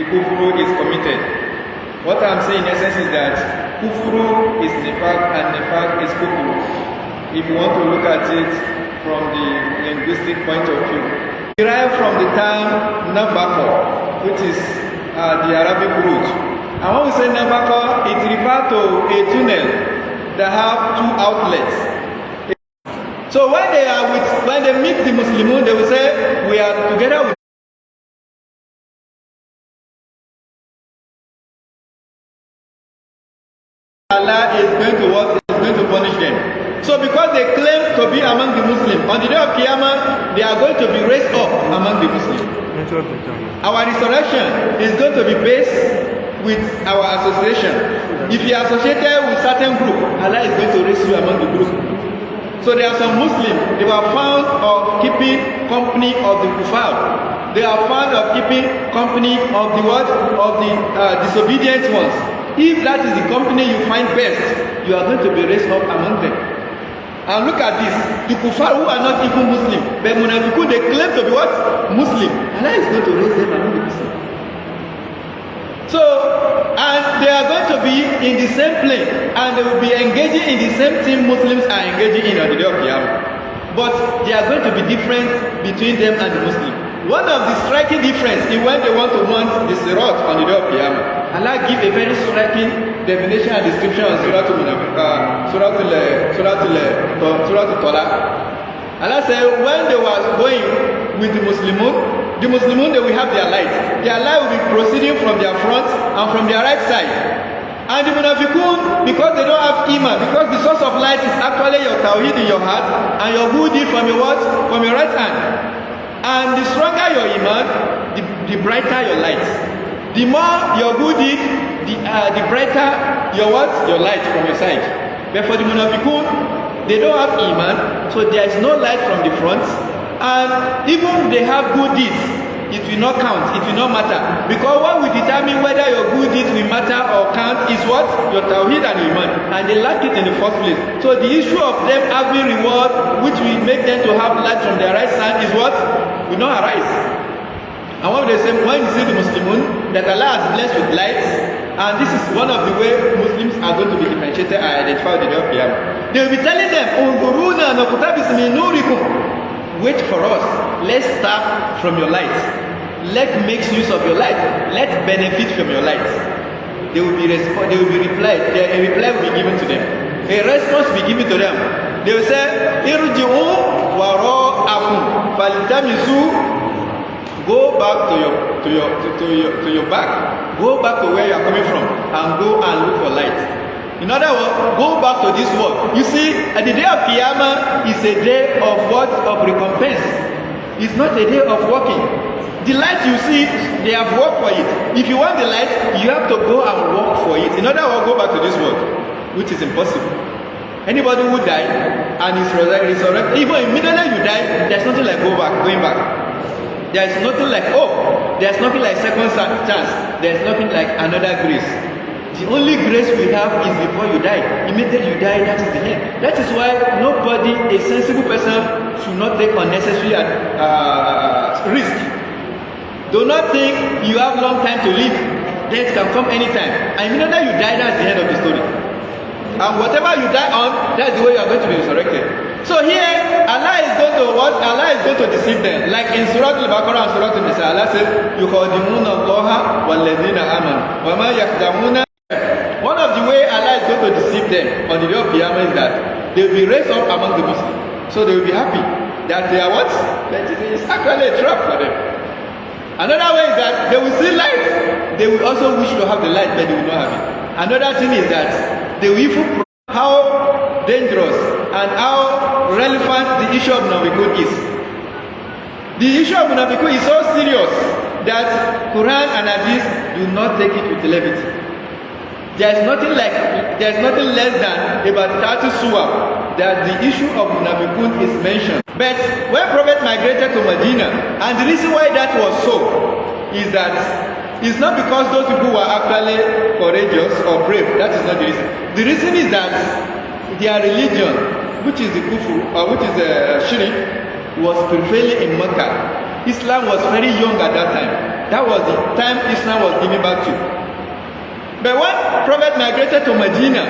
Kufru is committed. What I'm saying in essence is that kufru is Niffaq and Niffaq is kufru. If you want to look at it from the linguistic point of view. Derived from the term Nafaq, which is the Arabic root. And when we say Nafaq, it refers to a tunnel that have two outlets. So when they meet the Muslimun, they will say, we are together with Allah is going to what? Is going to punish them. So because they claim to be among the Muslims, on the day of Qiyamah, they are going to be raised up among the Muslims. Our resurrection is going to be based with our association. If you are associated with certain group, Allah is going to raise you among the group. So there are some Muslims, they were found of keeping company of the kuffar. They are found of keeping company of the what? Of the disobedient ones. If that is the company you find best, you are going to be raised up among them. And look at this, the kuffar who are not even Muslim, but munafiqun, they claim to be what? Muslim. Allah is going to raise them among the Muslims. So, and they are going to be in the same plane, and they will be engaging in the same thing Muslims are engaging in on the day of Qiyamah. But there are going to be difference between them and the Muslims. One of the striking difference is when they want to mount the Sirat on the day of Qiyamah. Allah give a very striking definition and description on Surah Al-Talaq. Allah said when they were going with the Muslimun, they will have their light. Their light will be proceeding from their front and from their right side. And the munafiqun, because they don't have iman, because the source of light is actually your Tawhid in your heart and your good deed from your what? From your right hand. And the stronger your iman, the brighter your light. The more your good deed, the brighter your what? Your light from your side. But for the munafiqun, they don't have iman, so there is no light from the front. And even they have good deeds, it will not count, it will not matter. Because what will determine whether your good deeds will matter or count is what? Your Tawhid and iman. And they lack it in the first place. So the issue of them having reward, which will make them to have light from their right side, is what? Will not arise. And when they say, when you see the Muslimun, that Allah has blessed with light, and this is one of the ways Muslims are going to be differentiated and identified with the day of Qiyamah. They will be telling them, wait for us, let's start from your light. Let's make use of your light. Let's benefit from your light. They will be replied. A reply will be given to them. A response will be given to them. They will say, Irji'u wara'akum faltamisu. Go back to your back. Go back to where you are coming from and go and look for light. In other words, go back to this world. You see, at the day of Qiyamah is a day of what? Of recompense. It's not a day of working. The light you see, they have worked for it. If you want the light, you have to go and work for it. In other words, go back to this world, which is impossible. Anybody who died and is resurrected, even immediately you die, there's nothing like going back. There's nothing like hope. There's nothing like second chance. There's nothing like another grace. The only grace we have is before you die. Immediately you die, that is the end. That is why nobody, a sensible person, should not take unnecessary risk. Do not think you have long time to live. Death can come anytime. And immediately you die, that's the end of the story. And whatever you die on, that's the way you are going to be resurrected. So here, Allah is going to what? Allah is going to deceive them. Like in Surah Al-Baqarah and Surah Al-Nisa, Allah says, يُخَادِمُونَ اللَّهَ وَالَّذِينَ آمَنُوا وَمَا يَخْدَمُونَ. One of the way Allah is going to deceive them on the day of Qiyamah is that they will be raised up among the Muslims. So they will be happy that they are what? That it's actually a trap for them. Another way is that they will see light. They will also wish to have the light, but they will not have it. Another thing is that they will even how dangerous and how relevant the issue of munafiqun is. The issue of munafiqun is so serious that Quran and Azeez do not take it with levity. There's nothing less than about 30 surah that the issue of munafiqun is mentioned. But when Prophet migrated to Medina, and the reason why that was so is that it's not because those people were actually courageous or brave. That is not the reason. The reason is that their religion, which is the Kufr, or which is the Shirk, was prevailing in Mecca. Islam was very young at that time. That was the time Islam was given back to. But when Prophet migrated to Medina,